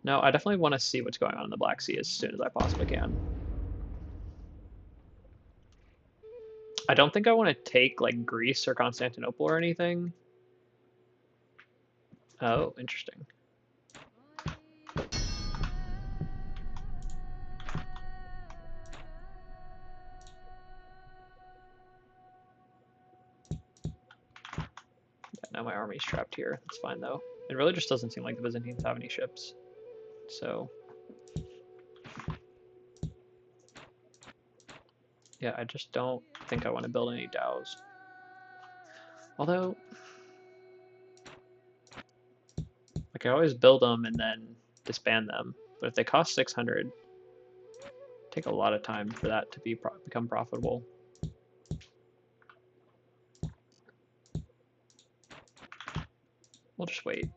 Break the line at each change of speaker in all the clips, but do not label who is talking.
No, I definitely want to see what's going on in the Black Sea as soon as I possibly can. I don't think I want to take like Greece or Constantinople or anything. Oh, interesting. Yeah, now my army's trapped here. That's fine though. It really just doesn't seem like the Byzantines have any ships. So yeah, I just don't think I want to build any dhows. Although, like I always build them and then disband them. But if they cost 600, take a lot of time for that to become profitable. We'll just wait.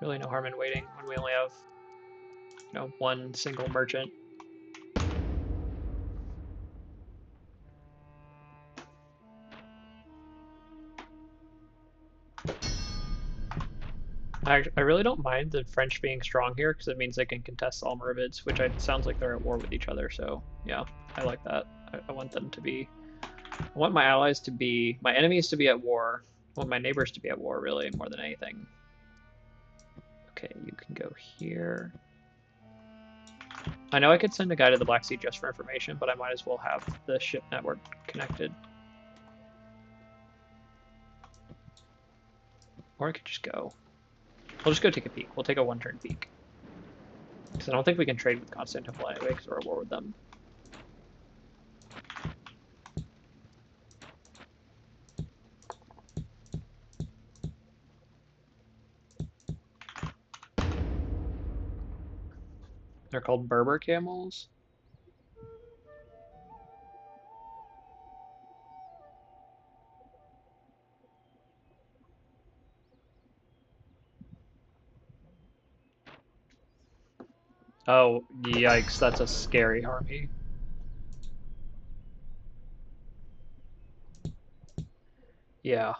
Really no harm in waiting when we only have, one single merchant. I really don't mind the French being strong here because it means they can contest the Almoravids, which sounds like they're at war with each other. So yeah, I like that. I want them to be. I want my allies to be, my enemies to be at war. I want my neighbors to be at war, really, more than anything. Okay, you can go here. I know I could send a guy to the Black Sea just for information, but I might as well have the ship network connected. Or I could just go. We'll just go take a peek. We'll take a one-turn peek. Because I don't think we can trade with Constantinople anyway, because we're at war with them. They're called Berber camels. Oh, yikes, that's a scary army. Yeah,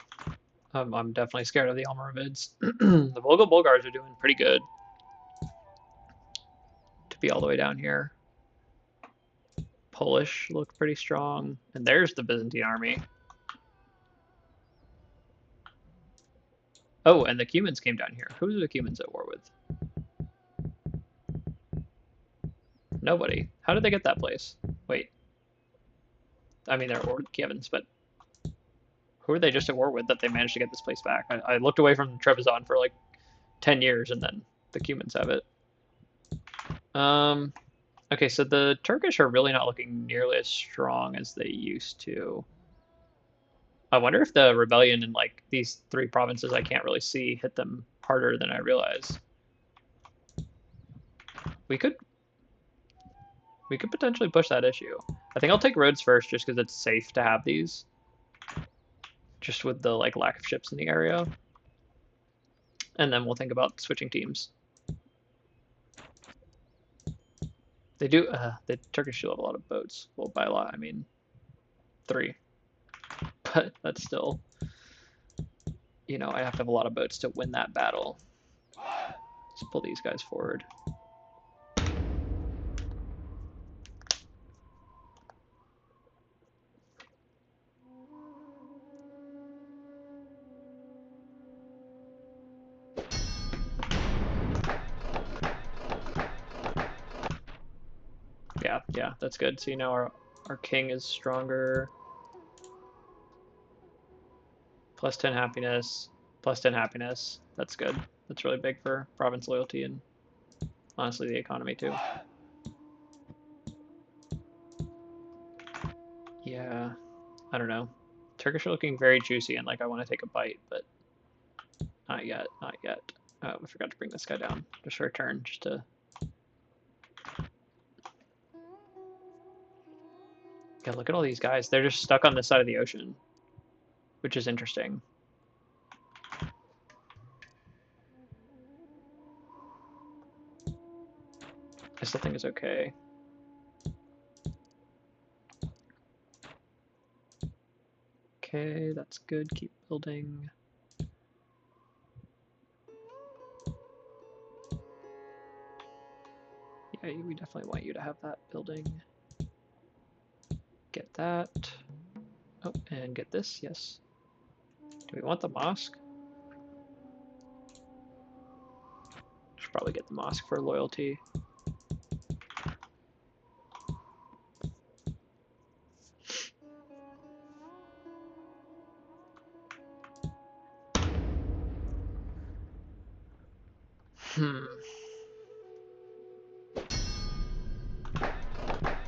I'm definitely scared of the Almoravids. The Volga Bulgars are doing pretty good to be all the way down here. Polish look pretty strong. And there's the Byzantine army. Oh, and the Cumans came down here. Who are the Cumans at war with? Nobody. How did they get that place? Wait. I mean, they're at war with Kievans, but who are they just at war with that they managed to get this place back? I looked away from Trebizond for like 10 years and then the Cumans have it. Okay, so the Turkish are really not looking nearly as strong as they used to. I wonder if the rebellion in like these three provinces I can't really see hit them harder than I realize. We could we could potentially push that issue. I think I'll take roads first just because it's safe to have these. Just with the like lack of ships in the area. And then we'll think about switching teams. They do the Turkish do have a lot of boats. Well, by a lot I mean 3. But that's still, I have to have a lot of boats to win that battle. Let's pull these guys forward. Yeah, that's good. So our king is stronger. Plus 10 happiness. Plus 10 happiness. That's good. That's really big for province loyalty and honestly the economy too. Yeah, I don't know. Turkish are looking very juicy and like I want to take a bite, but not yet, not yet. Oh, I forgot to bring this guy down just for a turn, just to. Yeah, look at all these guys. They're just stuck on this side of the ocean, which is interesting. I still think it's okay. Okay, that's good. Keep building. Yeah, we definitely want you to have that building. Get that. Oh, and get this, yes. Do we want the mosque? Should probably get the mosque for loyalty.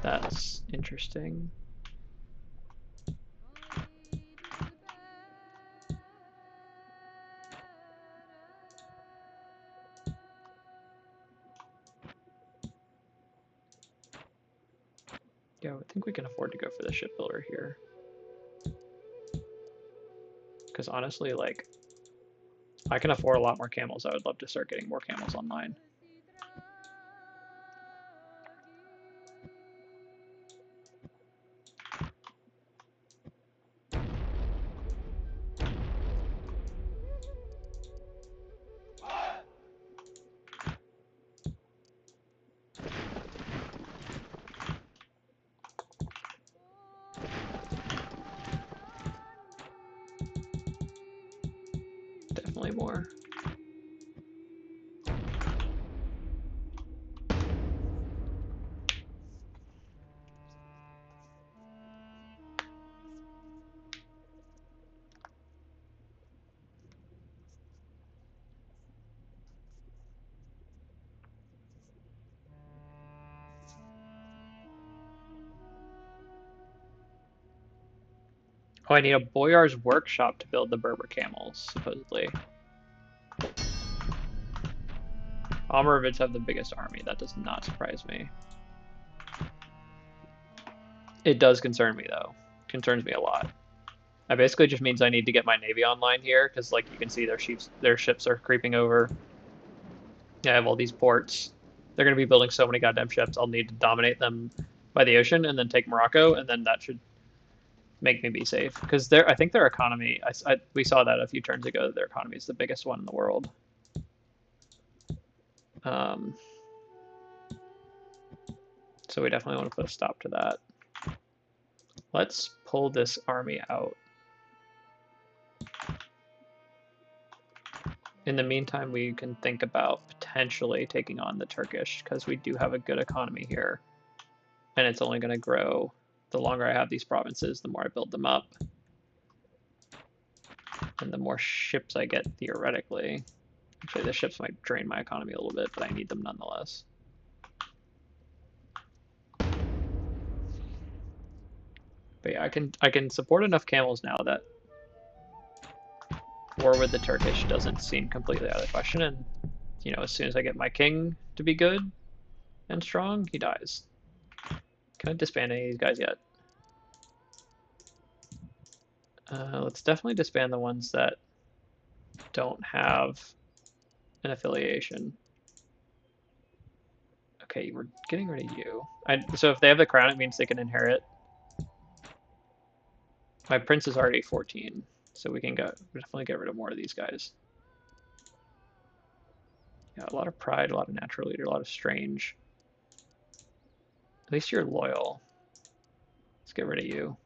That's interesting. Yeah, I think we can afford to go for the shipbuilder here. Because honestly, like, I can afford a lot more camels. I would love to start getting more camels online. Definitely more. Oh, I need a boyar's workshop to build the Berber camels, supposedly. Almoravids have the biggest army. That does not surprise me. It does concern me, though. It concerns me a lot. That basically just means I need to get my navy online here, because like you can see their ships are creeping over. Yeah, I have all these ports. They're going to be building so many goddamn ships, I'll need to dominate them by the ocean and then take Morocco, and then that should make me be safe. Because I think their economy, we saw that a few turns ago, their economy is the biggest one in the world. So we definitely want to put a stop to that. Let's pull this army out. In the meantime, we can think about potentially taking on the Turkish, because we do have a good economy here. And it's only going to grow. The longer I have these provinces, the more I build them up. And the more ships I get, theoretically. Actually, the ships might drain my economy a little bit, but I need them nonetheless. But yeah, I can support enough camels now that war with the Turkish doesn't seem completely out of the question. And, you know, as soon as I get my king to be good and strong, he dies. Can I disband any of these guys yet? Let's definitely disband the ones that don't have an affiliation. Okay, we're getting rid of you. So if they have the crown, it means they can inherit. My prince is already 14, so we can definitely get rid of more of these guys. Yeah, a lot of pride, a lot of natural leader, a lot of strange. At least you're loyal. Let's get rid of you.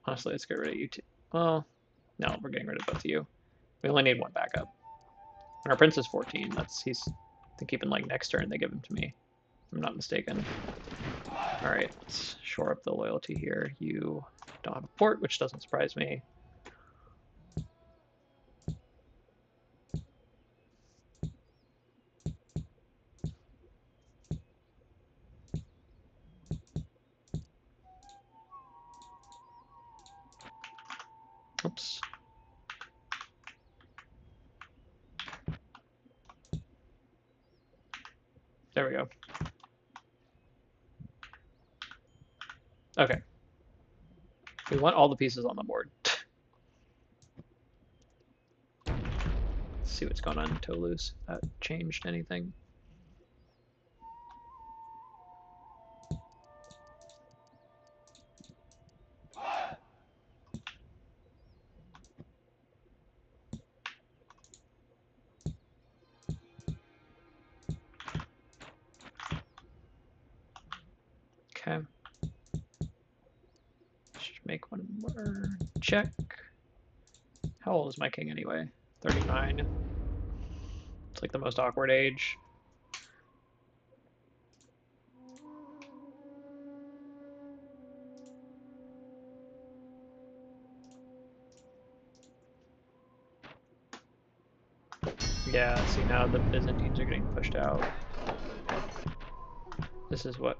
Honestly, let's get rid of you too. Well, no, we're getting rid of both of you. We only need one backup. And our prince is 14. He's I think even like next turn they give him to me. If I'm not mistaken. All right, let's shore up the loyalty here. You don't have a port, which doesn't surprise me. Oops. There we go. Okay. We want all the pieces on the board. Let's see what's going on in Toulouse. That changed anything? Make one more check. How old is my king anyway? 39. It's like the most awkward age. Yeah, see now the Byzantines are getting pushed out. This is what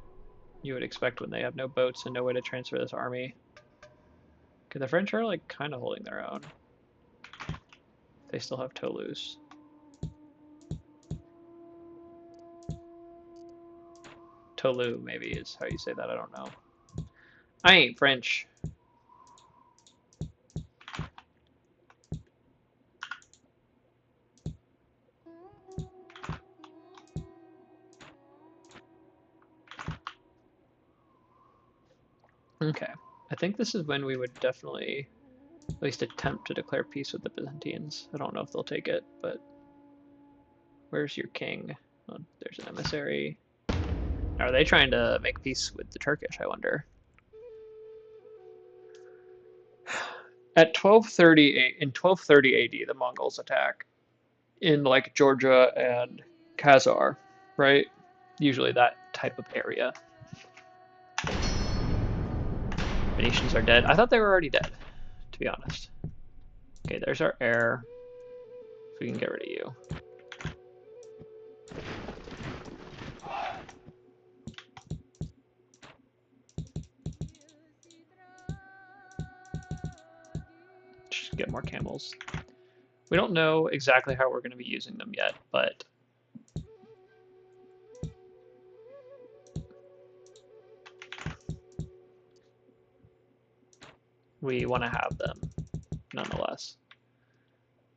you would expect when they have no boats and no way to transfer this army. Okay, the French are like kind of holding their own. They still have Toulouse. Toulouse maybe is how you say that, I don't know. I ain't French. Okay, I think this is when we would definitely at least attempt to declare peace with the Byzantines. I don't know if they'll take it, but where's your king? Oh, there's an emissary. Are they trying to make peace with the Turkish, I wonder? At 1230 in 1230 AD, the Mongols attack in like Georgia and Khazar, right? Usually that type of area. Venetians are dead. I thought they were already dead, to be honest. Okay, there's our heir. So we can get rid of you. Just get more camels. We don't know exactly how we're going to be using them yet, but we want to have them nonetheless.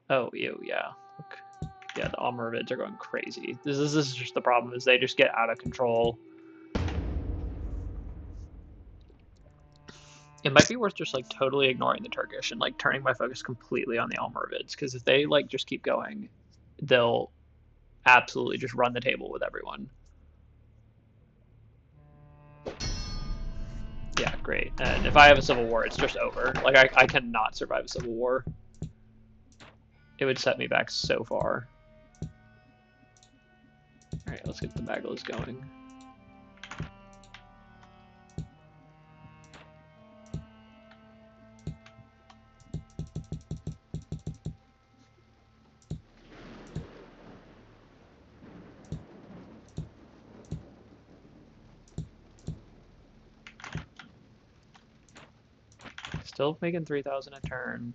Oh, ew, yeah. Look. Yeah, the Almoravids are going crazy. This is just the problem, is they just get out of control. It might be worth just like totally ignoring the Turkish and like turning my focus completely on the Almoravids, because if they like just keep going, they'll absolutely just run the table with everyone. Yeah, great. And if I have a civil war, it's just over. Like I cannot survive a civil war. It would set me back so far. All right, let's get the Bagels going. Still making 3,000 a turn.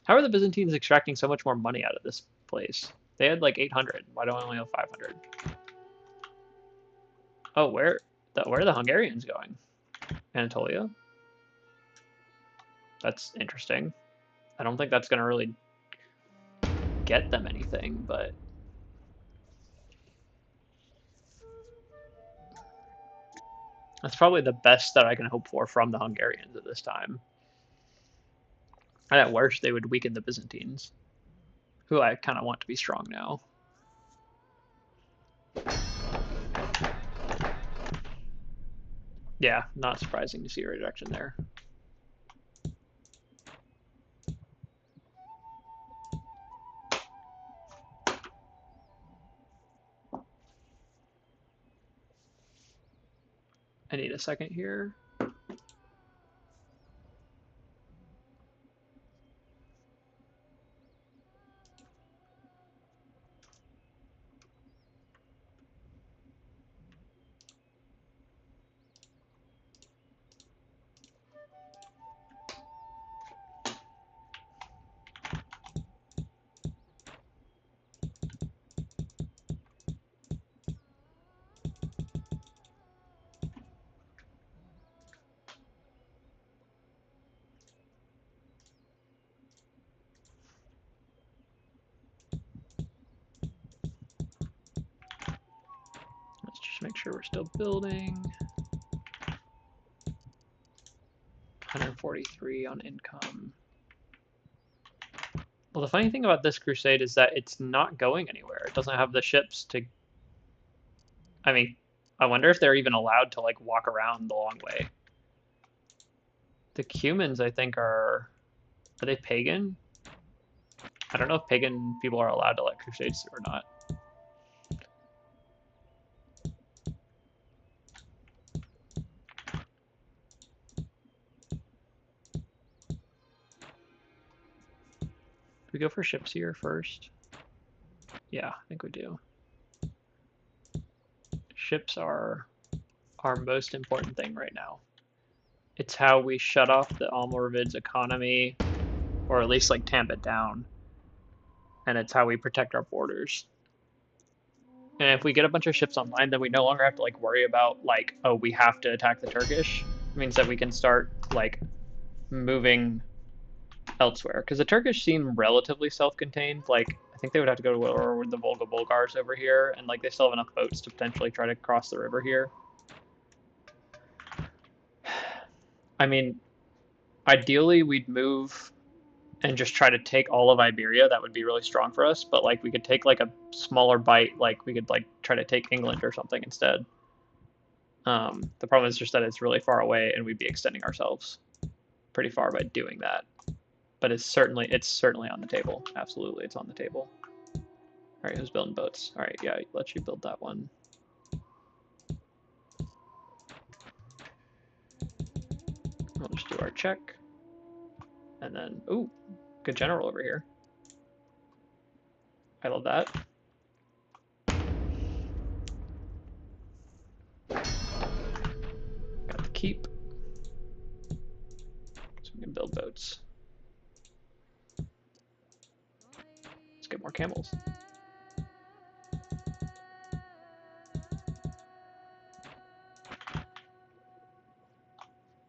How are the Byzantines extracting so much more money out of this place? They had like 800. Why do I only have 500? Oh, where are the Hungarians going? Anatolia? That's interesting. I don't think that's going to really get them anything, but that's probably the best that I can hope for from the Hungarians at this time. And at worst, they would weaken the Byzantines, who I kind of want to be strong now. Yeah, not surprising to see a rejection there. I need a second here. Let's just make sure we're still building. 143 on income. Well, the funny thing about this crusade is that it's not going anywhere. It doesn't have the ships to... I mean, I wonder if they're even allowed to like walk around the long way. The Cumans, I think, are they pagan? I don't know if pagan people are allowed to let crusades or not. Do we go for ships here first? Yeah, I think we do. Ships are our most important thing right now. It's how we shut off the Almoravid's economy, or at least like tamp it down. And it's how we protect our borders. And if we get a bunch of ships online, then we no longer have to like worry about like, oh, we have to attack the Turkish. It means that we can start like moving elsewhere. Because the Turkish seem relatively self-contained. Like, I think they would have to go to war with the Volga Bulgars over here, and like they still have enough boats to potentially try to cross the river here. I mean, ideally we'd move and just try to take all of Iberia. That would be really strong for us. But like we could take like a smaller bite. Like we could like try to take England or something instead. The problem is just that it's really far away, and we'd be extending ourselves pretty far by doing that. But it's certainly on the table. Absolutely, it's on the table. All right, who's building boats? All right, yeah, let you build that one. We'll just do our check. And then, ooh, good general over here. I love that. Got the keep. So we can build boats. Let's get more camels.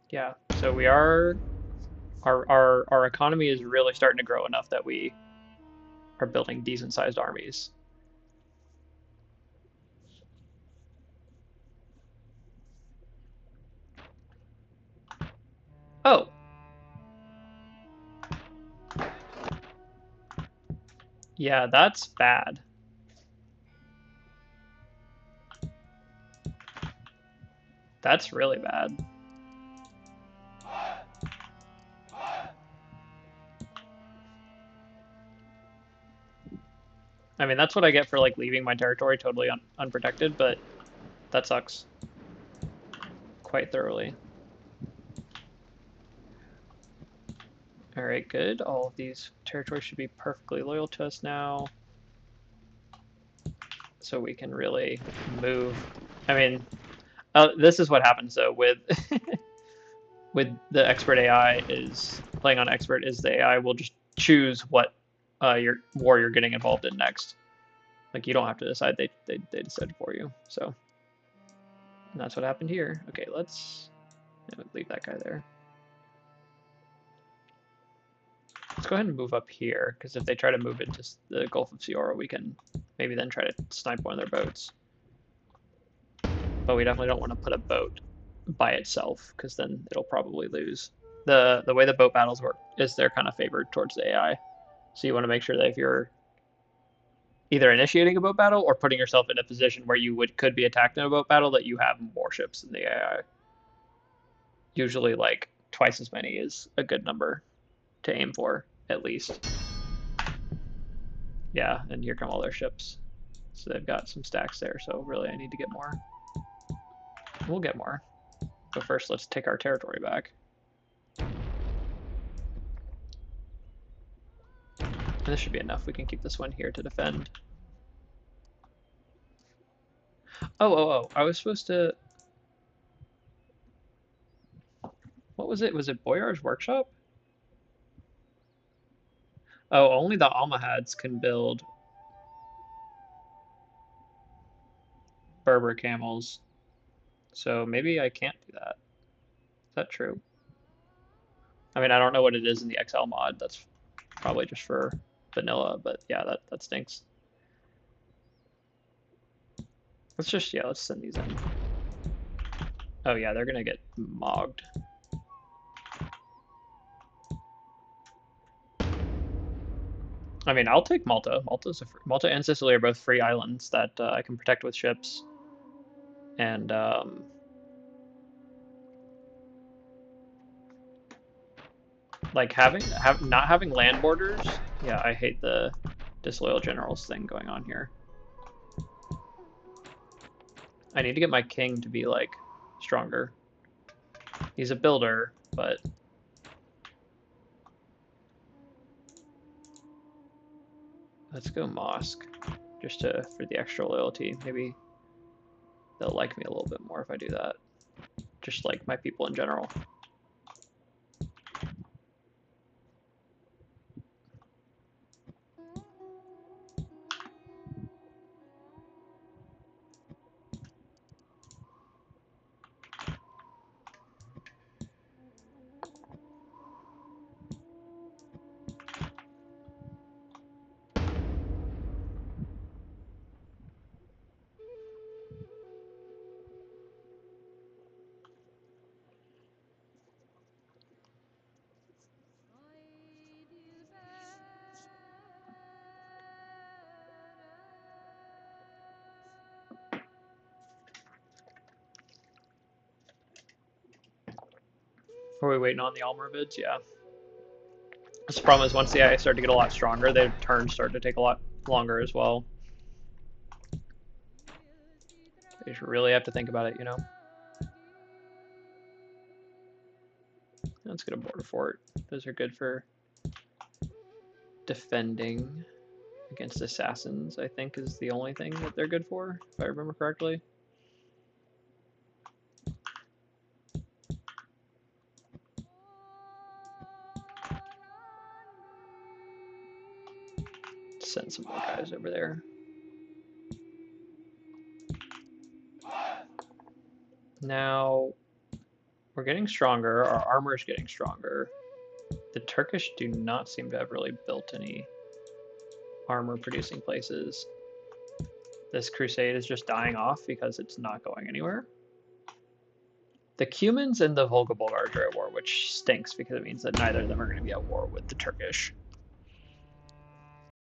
Yeah, so we are, our economy is really starting to grow enough that we are building decent sized armies. Oh, yeah, that's bad. That's really bad. I mean, that's what I get for like leaving my territory totally unprotected, but that sucks quite thoroughly. All right, good. All of these territories should be perfectly loyal to us now. So we can really move. I mean, this is what happens though with with the expert AI is playing on expert is the AI will just choose what your war you're getting involved in next. Like you don't have to decide; they decide for you. So that's what happened here. Okay, let's leave that guy there. Let's go ahead and move up here, because if they try to move into the Gulf of Sciora, we can maybe then try to snipe one of their boats. But we definitely don't want to put a boat by itself, because then it'll probably lose. The way the boat battles work is they're kind of favored towards the AI. So you want to make sure that if you're either initiating a boat battle or putting yourself in a position where you could be attacked in a boat battle, that you have more ships than the AI. Usually like twice as many is a good number to aim for, at least. Yeah, and here come all their ships. So they've got some stacks there, so really I need to get more. We'll get more. But first, let's take our territory back. And this should be enough. We can keep this one here to defend. Oh, I was supposed to... What was it? Was it Boyar's Workshop? Oh, only the Almohads can build Berber camels. So maybe I can't do that. Is that true? I mean, I don't know what it is in the XL mod. That's probably just for vanilla, but yeah, that stinks. Let's send these in. Oh yeah, they're gonna get mogged. I mean, I'll take Malta. Malta and Sicily are both free islands that I can protect with ships. And like not having land borders. Yeah, I hate the disloyal generals thing going on here. I need to get my king to be like stronger. He's a builder, but let's go mosque just for the extra loyalty. Maybe they'll like me a little bit more if I do that. Just like my people in general. Are we waiting on the Almoravids? Yeah. The problem is once the AI start to get a lot stronger, their turns start to take a lot longer as well. You should really have to think about it, you know? Let's get a border fort. Those are good for defending against assassins, I think is the only thing that they're good for, if I remember correctly. Send some more guys over there. Now, we're getting stronger. Our armor is getting stronger. The Turkish do not seem to have really built any armor producing places. This crusade is just dying off because it's not going anywhere. The Cumans and the Volga Bulgars are at war, which stinks because it means that neither of them are going to be at war with the Turkish.